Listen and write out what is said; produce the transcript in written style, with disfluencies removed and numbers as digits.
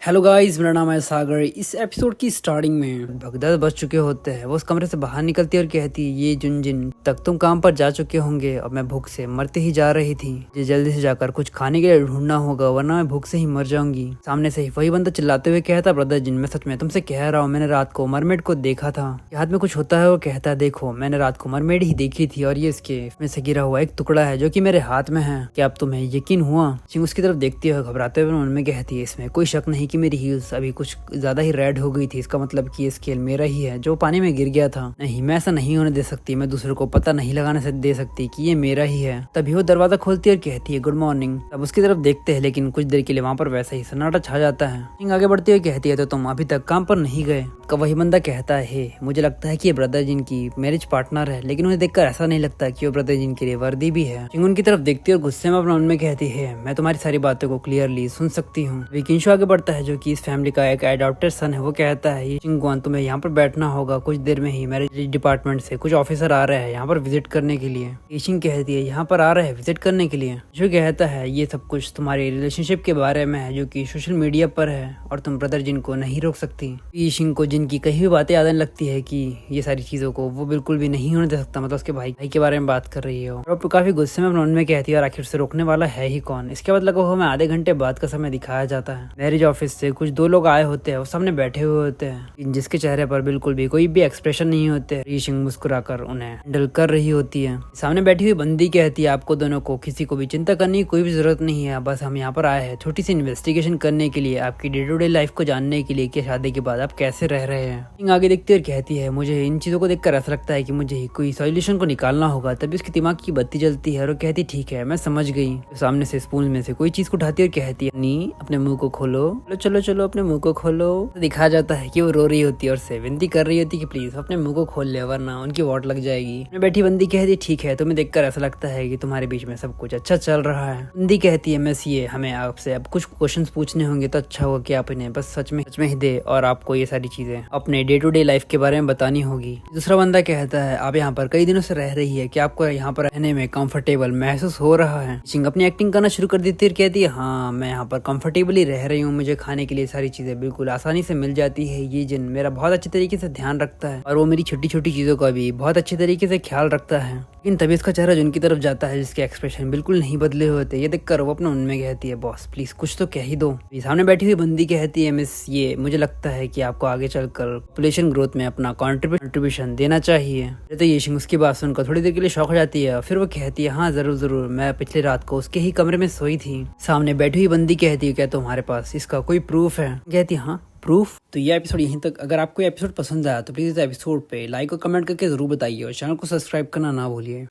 Hello guys, मेरा नाम है सागर। इस एपिसोड की स्टार्टिंग में लगभग 10 बज चुके होते हैं। वो उस कमरे से बाहर निकलती है और कहती है, ये जुनजिन तक तुम काम पर जा चुके होंगे और मैं भूख से मरते ही जा रही थी। मुझे जल्दी से जाकर कुछ खाने के लिए ढूंढना होगा वरना मैं भूख से ही मर जाऊंगी। सामने से ही वही बंदा चिल्लाते हुए कहता, ब्रदर जिन, मैं सच में तुमसे कह रहा हूँ, मैंने रात को मरमेड को देखा था। हाथ में कुछ होता है, वो कहता है, देखो मैंने रात को मरमेड ही देखी थी और ये इसके में से गिरा हुआ एक टुकड़ा है जो कि मेरे हाथ में है। क्या अब तुम्हें यकीन हुआ? सिंह उसकी तरफ देखती है घबराते हुए उनमें कहती है, इसमें कोई शक नहीं कि मेरी हील्स अभी कुछ ज्यादा ही रेड हो गई थी। इसका मतलब कि ये स्केल मेरा ही है जो पानी में गिर गया था। नहीं, मैं ऐसा नहीं होने दे सकती। मैं दूसरे को पता नहीं लगाने से दे सकती कि ये मेरा ही है। तभी वो दरवाजा खोलती है और कहती है, गुड मॉर्निंग। अब उसकी तरफ देखते हैं लेकिन कुछ देर के लिए वहाँ पर वैसा ही सन्नाटा छा जाता है। सिंह आगे बढ़ती हुई कहती है, तो तुम अभी तक काम पर नहीं गए? वही बंदा कहता है, मुझे लगता है कि ये ब्रदर जिन की मैरिज पार्टनर है, लेकिन उन्हें देखकर ऐसा नहीं लगता कि वो ब्रदर जिन के लिए वर्दी भी है। सिंह उनकी तरफ देखती है और गुस्से में अपने मन में कहती है, मैं तुम्हारी सारी बातों को क्लियरली सुन सकती हूँ। विकिंशु आगे बढ़ता है जो कि इस फैमिली का एक एडॉप्टेड सन है। वो कहता है, ये चिंगवान तुम्हें यहाँ पर बैठना होगा, कुछ देर में ही मैरिज डिपार्टमेंट से कुछ ऑफिसर आ रहे हैं यहाँ पर विजिट करने के लिए। ईशिंग कहती है, यहाँ पर आ रहे हैं विजिट करने के लिए? जो कहता है, ये सब कुछ तुम्हारे रिलेशनशिप के बारे में है जो कि सोशल मीडिया पर है और तुम ब्रदर जिन को नहीं रोक सकती। ईशिंग को जिनकी कही हुई बातें याद आने लगती है कि ये सारी चीजों को वो बिल्कुल भी नहीं होने दे सकता। मतलब उसके भाई के बारे में बात कर रही है और काफी गुस्से में अपने मन में कहती है, और आखिर से रोकने वाला है ही कौन? इसके बाद लगा हमें आधे घंटे बाद का समय दिखाया जाता है। मैरिज ऑफिस से कुछ दो लोग आए होते हैं, वो सामने बैठे हुए होते हैं जिसके चेहरे पर बिल्कुल भी कोई भी एक्सप्रेशन नहीं होते। ईशिंग मुस्कुराकर उन्हें हैंडल कर रही होती है। सामने बैठी हुई बंदी कहती है, आपको दोनों को किसी को भी चिंता करने की कोई भी जरूरत नहीं है। बस हम यहाँ पर आए हैं छोटी सी इन्वेस्टिगेशन करने के लिए, आपकी डे टू डे लाइफ को जानने के लिए कि शादी के बाद आप कैसे रह रहे हैं। आगे देखती है और कहती है, मुझे इन चीजों को देखकर ऐसा लगता है कि मुझे ही कोई सॉल्यूशन को निकालना होगा। तभी उसके दिमाग की बत्ती जलती है और कहती, ठीक है मैं समझ गई। तो सामने से स्पून में से कोई चीज को उठाती है और कहती है, नी अपने मुंह को खोलो। चलो चलो अपने मुंह को खोलो। तो दिखाया जाता है कि वो रो रही होती है और से विनती कर रही होती है कि प्लीज अपने मुंह को खोल ले वरना उनकी वोट लग जाएगी। बैठी बंदी कहती, ठीक है, तुम्हें देखकर ऐसा लगता है कि तुम्हारे बीच में सब कुछ अच्छा चल रहा है। बंदी कहती है, मिस ये हमें आपसे अब कुछ क्वेश्चंस पूछने होंगे, तो अच्छा होगा कि आप इन्हें बस सच में ही दे और आपको ये सारी चीजें अपने डे टू डे लाइफ के बारे में बतानी होगी। दूसरा बंदा कहता है, आप यहाँ पर कई दिनों से रह रही है, क्या आपको यहाँ पर रहने में कंफर्टेबल महसूस हो रहा है? सिंह अपनी एक्टिंग करना शुरू कर देती है, कहती है, हाँ मैं यहाँ पर कंफर्टेबली रह रही हूँ, मुझे खाने के लिए सारी चीजें बिल्कुल आसानी से मिल जाती है। ये जिन मेरा बहुत अच्छे तरीके से ध्यान रखता है और वो मेरी छोटी छोटी चीजों का भी बहुत अच्छे तरीके से ख्याल रखता है। लेकिन तभी इसका चेहरा जिन की तरफ जाता है जिसके एक्सप्रेशन बिल्कुल नहीं बदले होते। ये देखकर वो अपने मन में कहती है, बॉस प्लीज कुछ तो कह ही दो। सामने बैठी हुई बंदी कहती है, मिस ये मुझे लगता है कि आपको आगे चलकर पॉपुलेशन ग्रोथ में अपना कंट्रीब्यूशन देना चाहिए। तो ये सिंह उसकी बात सुनकर थोड़ी देर के लिए शौक हो जाती है, फिर वो कहती है, हाँ जरूर जरूर, मैं पिछली रात को उसके ही कमरे में सोई थी। सामने बैठी हुई बंदी कहती है, क्या तुम्हारे पास इसका कोई प्रूफ है? कहती है, हाँ प्रूफ। तो ये एपिसोड यहीं तक। अगर आपको एपिसोड पसंद आया तो प्लीज इस एपिसोड पे लाइक और कमेंट करके जरूर बताइए और चैनल को सब्सक्राइब करना ना भूलिए।